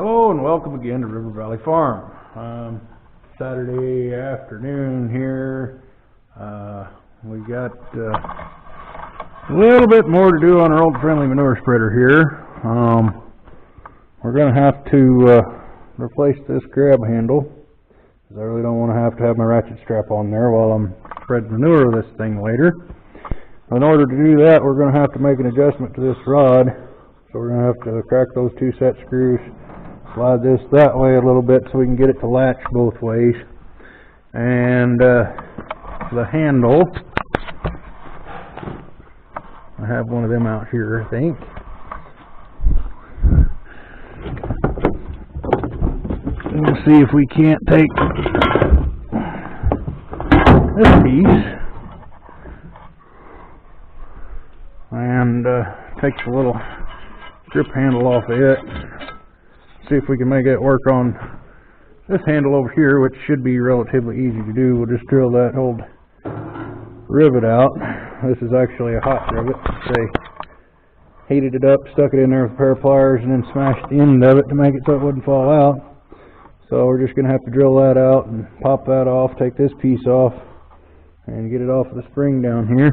Hello and welcome again to River Valley Farm. Saturday afternoon here. We got a little bit more to do on our old friendly manure spreader here. We're going to have to replace this grab handle, because I really don't want to have my ratchet strap on there while I'm spreading manure of this thing later. In order to do that, we're going to have to make an adjustment to this rod. So we're going to have to crack those two set screws, slide this that way a little bit so we can get it to latch both ways. And the handle, I have one of them out here, I think. We'll see if we can't take this piece and take the little grip handle off of it. See if we can make it work on this handle over here, which should be relatively easy to do. We'll just drill that old rivet out. This is actually a hot rivet. They heated it up, stuck it in there with a pair of pliers, and then smashed the end of it to make it so it wouldn't fall out. So we're just going to have to drill that out and pop that off, take this piece off, and get it off of the spring down here.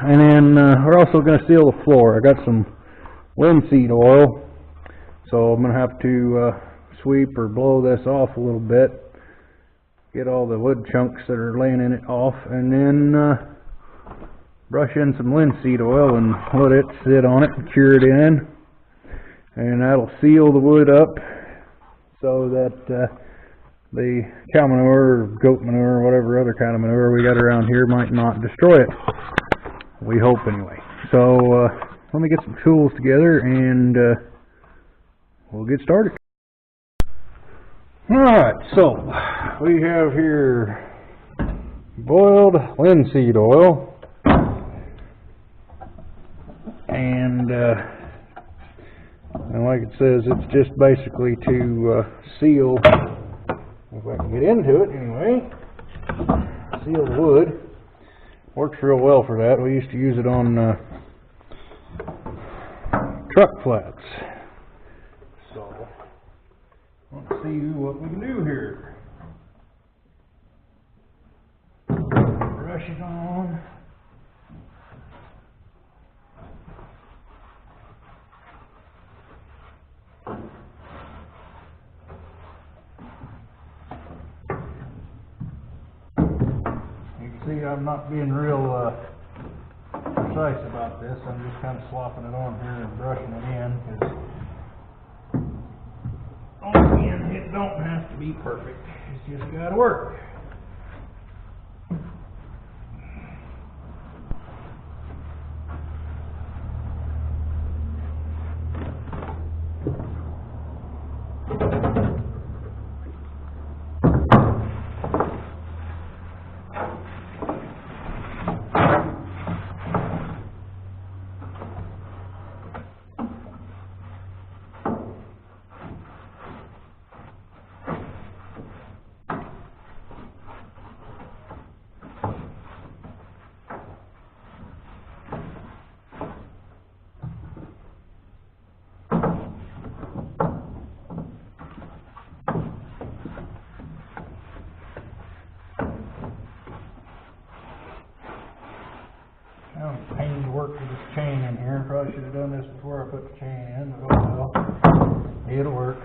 And then we're also going to seal the floor. I got some linseed oil, so I'm going to have to sweep or blow this off a little bit, get all the wood chunks that are laying in it off, and then brush in some linseed oil and let it sit on it and cure it in, and that'll seal the wood up so that the cow manure or goat manure or whatever other kind of manure we got around here might not destroy it. We hope anyway. So let me get some tools together and we'll get started. Alright, so we have here boiled linseed oil, and like it says, it's just basically to seal, if I can get into it anyway, seal the wood. Works real well for that. We used to use it on truck flats. So let's see what we can do here. Brush it on. See, I'm not being real precise about this. I'm just kind of slopping it on here and brushing it in, because again, it don't have to be perfect. It's just got to work. Pain to work with this chain in here. Probably should have done this before I put the chain in, but oh well, it'll work.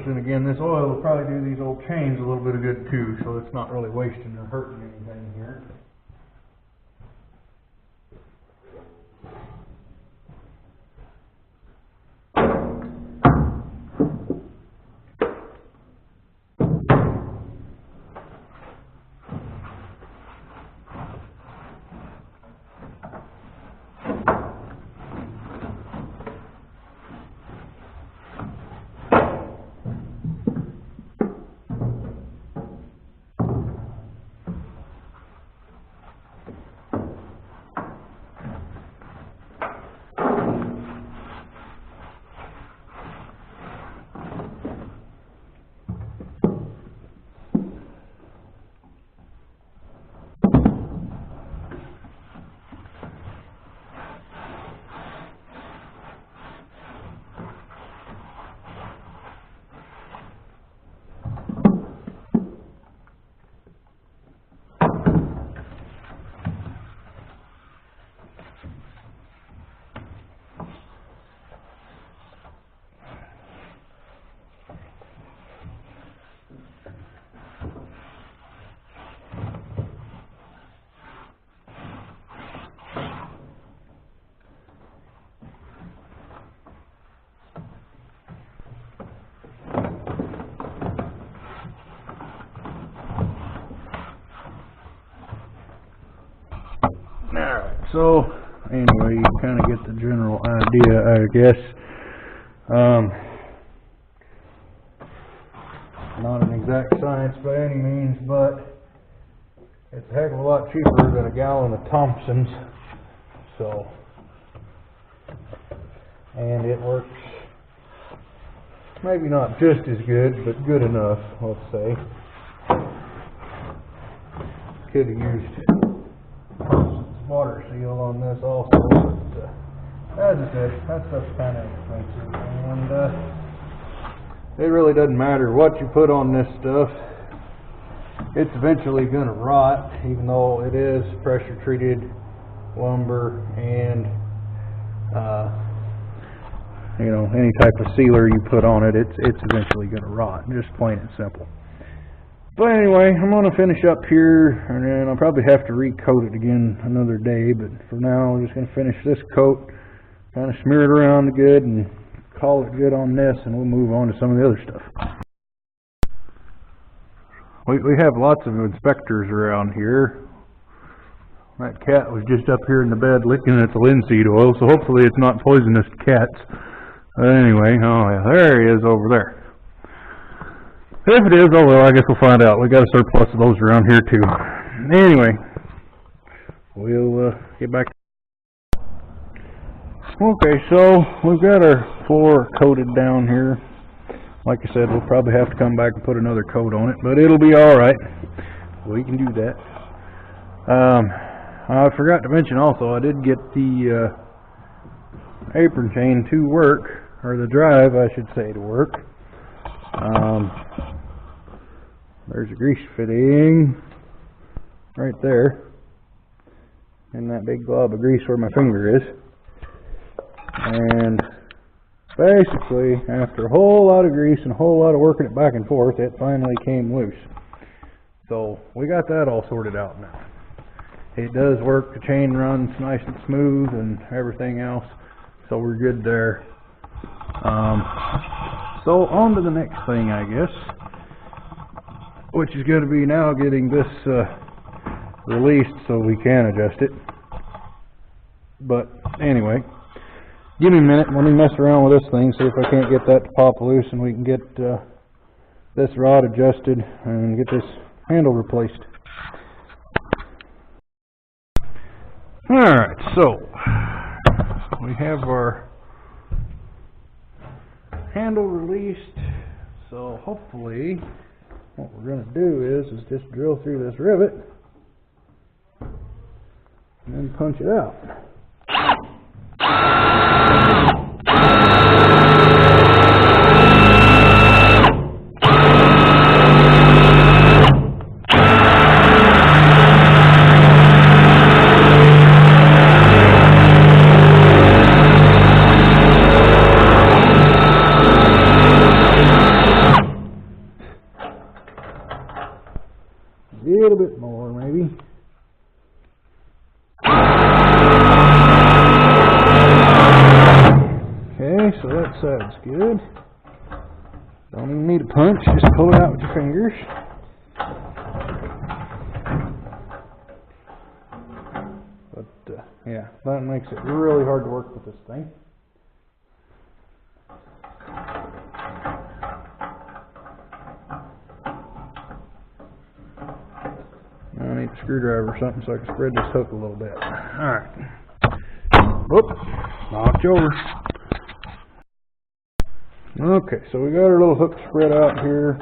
then again, this oil will probably do these old chains a little bit of good too, so it's not really wasting or hurting anything here. So, anyway, you kind of get the general idea, I guess. Not an exact science by any means, but it's a heck of a lot cheaper than a gallon of Thompson's. So, and it works maybe not just as good, but good enough, let's say. Could have used water seal on this also, but as I said, that stuff's kind of expensive, and it really doesn't matter what you put on this stuff. It's eventually going to rot, even though it is pressure treated lumber, and you know, any type of sealer you put on it, it's eventually going to rot, just plain and simple. But anyway, I'm going to finish up here, and then I'll probably have to recoat it again another day, but for now I'm just going to finish this coat, kind of smear it around good, and call it good on this, and we'll move on to some of the other stuff. We have lots of inspectors around here. That cat was just up here in the bed licking at the linseed oil, so hopefully it's not poisonous to cats. But anyway, oh yeah, there he is over there. If it is, oh well, I guess we'll find out. We got a surplus of those around here too. Anyway, we'll get back. Okay, so we've got our floor coated down here. Like I said, we'll probably have to come back and put another coat on it, but it'll be alright. We can do that. I forgot to mention also, I did get the apron chain to work, or the drive, I should say, to work. There's a grease fitting right there, and that big glob of grease where my finger is. And basically, after a whole lot of grease and a whole lot of working it back and forth, it finally came loose. So we got that all sorted out now. It does work, the chain runs nice and smooth and everything else, so we're good there. So on to the next thing, I guess, which is going to be now getting this released so we can adjust it. But anyway, give me a minute, let me mess around with this thing, see if I can't get that to pop loose, and we can get this rod adjusted and get this handle replaced. Alright, so we have our handle released, so hopefully what we're going to do is just drill through this rivet and then punch it out. side's good. Don't even need a punch, just pull it out with your fingers. But yeah, that makes it really hard to work with this thing. I need a screwdriver or something so I can spread this hook a little bit. Alright. Whoop, knocked you over. Okay, so we got our little hook spread out here,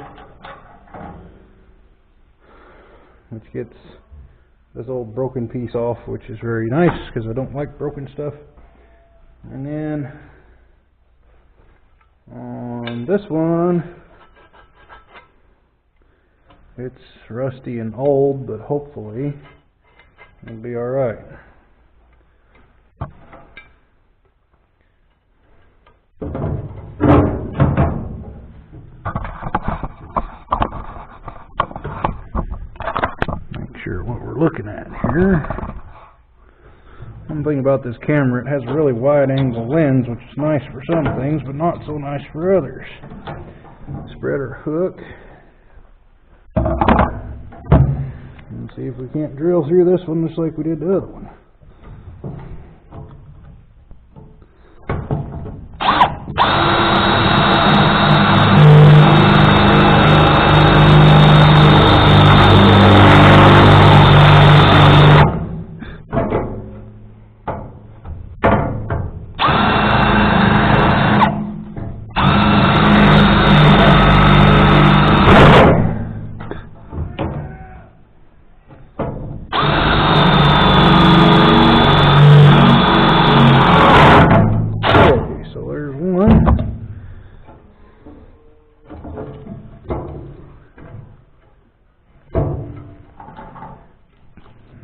which gets this old broken piece off, which is very nice because I don't like broken stuff. And then on this one, it's rusty and old, but hopefully it'll be alright. Make sure what we're looking at here. One thing about this camera, it has a really wide angle lens, which is nice for some things, but not so nice for others. Spread our hook. And see if we can't drill through this one just like we did the other one.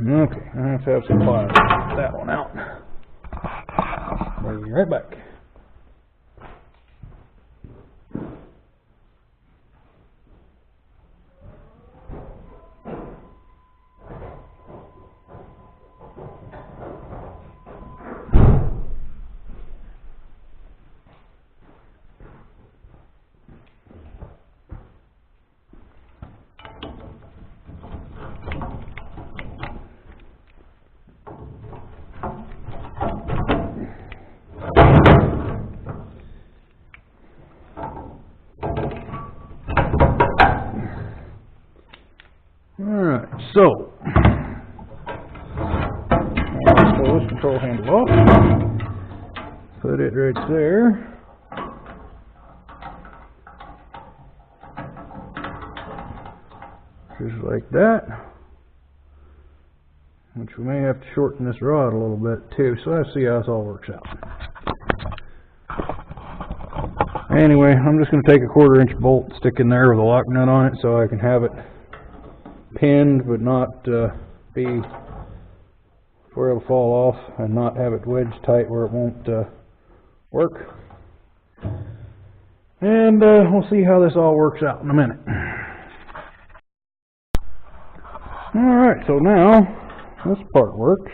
Okay, I have to have some pliers to get that one out. Bring you right back. Alright, so I'll pull this control handle off, put it right there. Just like that. Which we may have to shorten this rod a little bit too, so let's see how this all works out. Anyway, I'm just going to take a 1/4 inch bolt, stick in there with a lock nut on it so I can have it pinned but not be where it'll fall off, and not have it wedged tight where it won't work. And we'll see how this all works out in a minute. Alright, so now this part works.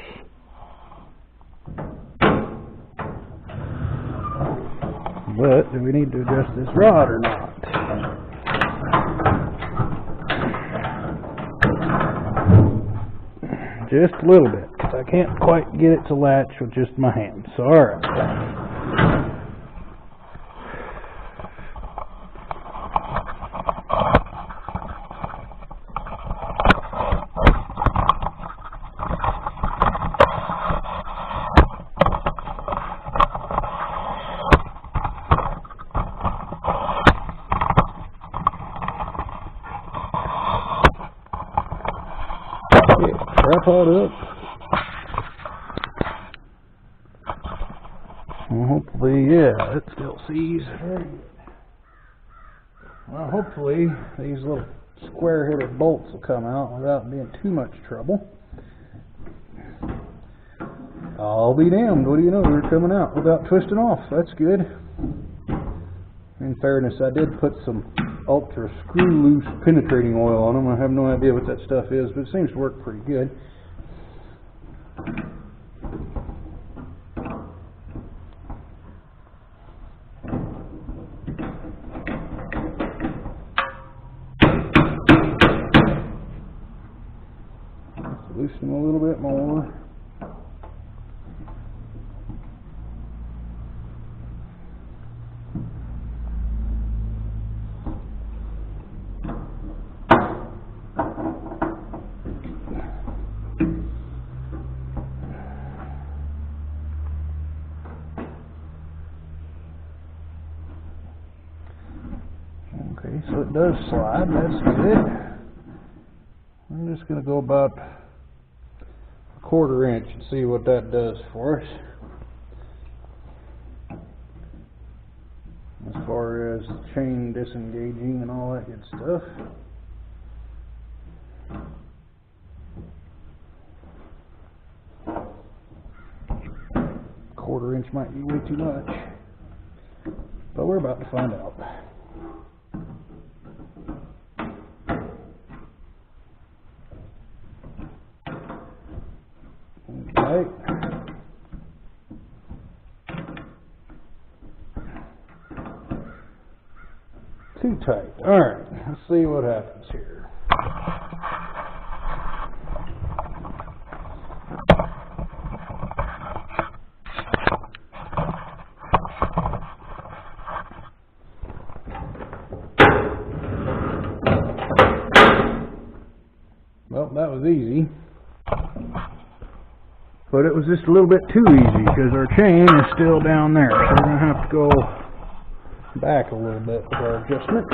But do we need to adjust this rod or not? Just a little bit, because I can't quite get it to latch with just my hands. So, alright. Tripod up. Well, hopefully, yeah, it still sees. Well, hopefully these little square-headed bolts will come out without being too much trouble. I'll be damned, what do you know, they're coming out without twisting off. That's good. In fairness, I did put some ultra screw loose penetrating oil on them. I have no idea what that stuff is, but it seems to work pretty good. a little bit more. Okay, so it does slide, that's good. I'm just going to go about a 1/4 inch and see what that does for us. As far as chain disengaging and all that good stuff. A 1/4 inch might be way too much, but we're about to find out. Okay. Too tight. Alright, let's see what happens here. Well, that was easy. But it was just a little bit too easy because our chain is still down there. So we're going to have to go back a little bit with our adjustment.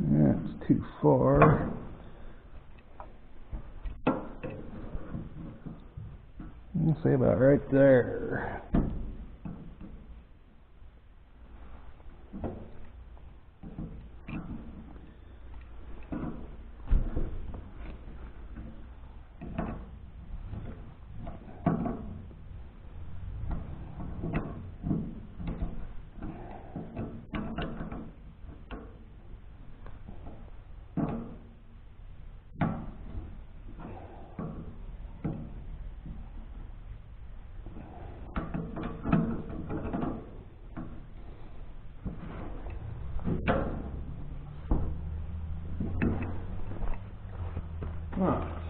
That's too far. We'll say about right there.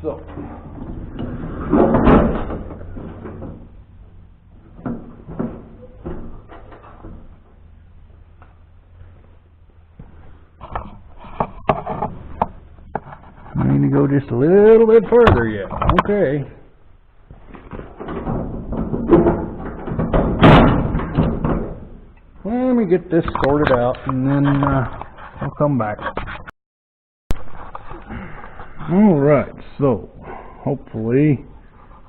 So I need to go just a little bit further yet. Okay. Let me get this sorted out and then I'll come back. Alright, so hopefully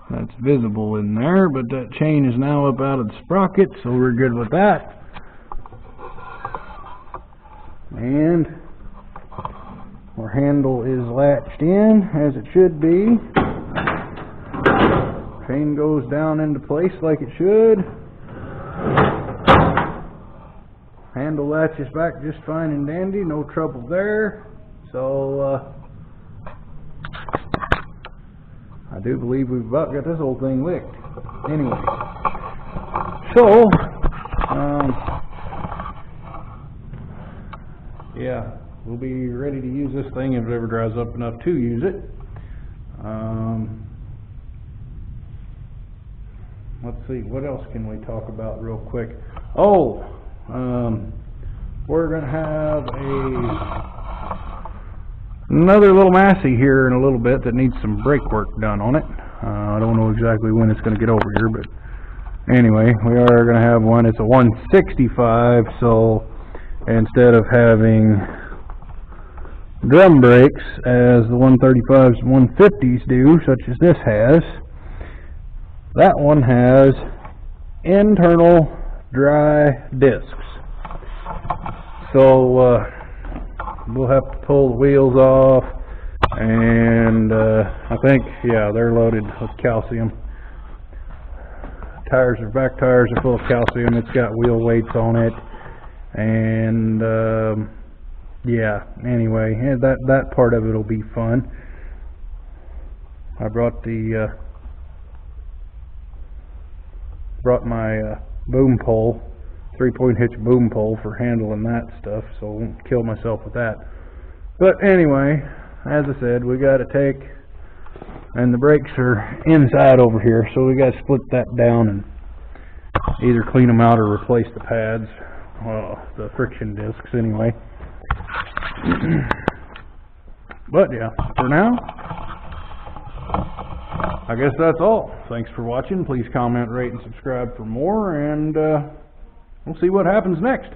that's visible in there, but that chain is now up out of the sprocket, so we're good with that. And our handle is latched in as it should be. Chain goes down into place like it should. Handle latches back just fine and dandy, no trouble there. So I do believe we've about got this whole thing licked. Anyway, so yeah, we'll be ready to use this thing if it ever dries up enough to use it. Let's see, what else can we talk about real quick? Oh, we're going to have another little Massey here in a little bit that needs some brake work done on it. I don't know exactly when it's going to get over here, but anyway, we are going to have one. It's a 165, so instead of having drum brakes as the 135s and 150s do, such as this has, that one has internal dry discs. So we'll have to pull the wheels off, and I think, yeah, they're loaded with calcium. Back tires are full of calcium. It's got wheel weights on it, and yeah, anyway, that part of it will be fun. I brought my boom pole, 3-point hitch boom pole for handling that stuff, so I won't kill myself with that. But anyway, as I said, we got to take, and the brakes are inside over here, so we got to split that down and either clean them out or replace the pads, the friction discs anyway. But yeah, for now, I guess that's all. Thanks for watching. Please comment, rate, and subscribe for more, and we'll see what happens next.